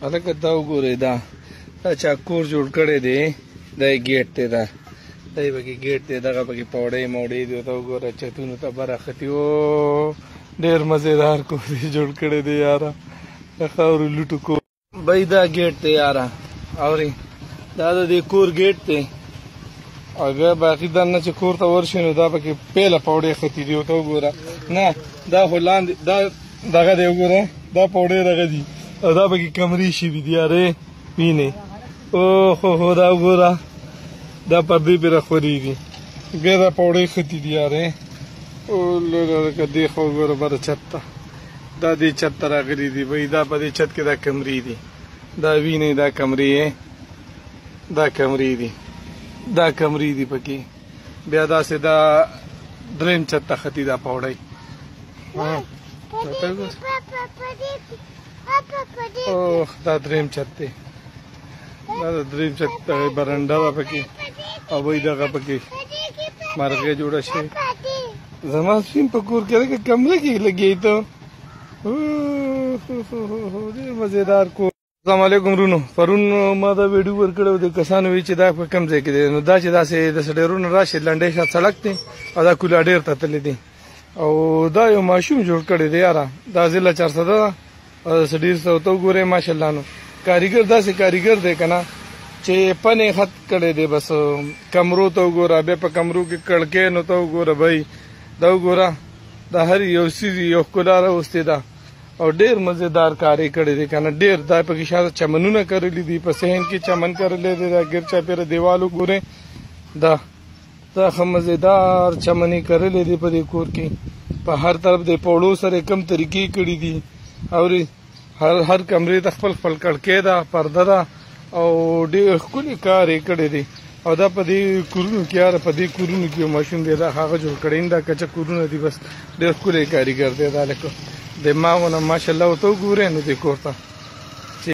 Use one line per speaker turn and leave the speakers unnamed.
هلکه دا وګورئ دا چا کور جوړ کړی دی دا یې ګیټ دی دا یې پکې ګیټ دی دغه پکې پوډۍ موډۍ دی ته وګوره چتونو ته برختي او ډېر مزېدار کور یې جوړ کړی دی یاره د خاورو لوټو کور بی دا ګیټ دی یاره اورې دا د دې کور ګیټ دی او بیا باقي دننه چې کور ته ورشي نو دا پکې پیله پوډۍ ختي دي ورته وګوره نه دا خو لاندې دا دغه دی وګوره دا پوډۍ دغه دي او دا پکې کمرې شوي دي یارې وینې اوهو دا وګوره دا پردې پرې راخورېږي بیا دا پوډۍ ختي دي یارې لکه دې خوا وګوره بره چت ته دا دې چت ته راغلي دي بی دا په دې چت کې دا کمرې دي دا وینې دا کمرې دا کمرې دي دا کمرې دي پکې بیا داسې دا دریم چت ته ختي دا پوډۍ اوه دا دریم چت دی دا د دریم چت دغه برنډه ده پکې او وایي دغه پکې مرغۍ جوړه شوې زما سپین په کور کې لکه کمره کې لګېږي ته ډېر مزېدار کور السلام علیکم ورونو پرون ما دا ویډیو ورکړی و د کسانو وی چې دا په کوم ځای کې دی نو دا چې داسې داسې ډېرونه راشي لنډۍ شاته سړک دی او دا کولا ډېر ته تللی دی او دا یو ماشوم جوړ کړی دی یاره دا ضلع 400 ده او داسې ډېر څه ورته وګورئ ماشاءالله نو کاریګر داسې کاریګر دی که نه چې پنې خط کړی دی بس کمرو ته وګوره بیا په کمرو کې کړکۍ نو ته وګوره بی دا وګوره دا هر یو څیز یو ښکلا راوستې ده او ډېر مزېدار کار یې کړی دی که نه ډېر دا پکې شاته چمنونه کرلي دي په صحن کې چمن کرلی دی دا ګر چاپېره دیوال وګورئ دا ښه مزېدار چمن یې کرلی دی په دې کور کې په هر طرف د پوړو سره یې کم طریقې کړي دي اورې هر کمرې ته خپل خپل کړکۍ ده پرده ده او ډېر ښکلي کار یې کړی دی او دا په دې کورونو کې یاره په دې کورونو کې یو ماشوم دی دا هغه جوړ کړی دا کچه کورونه دي بس ډېر ښکلی کاریګر دی دا لکه د ما ونه ماشاءالله ورته وګورئ نو دې کور ته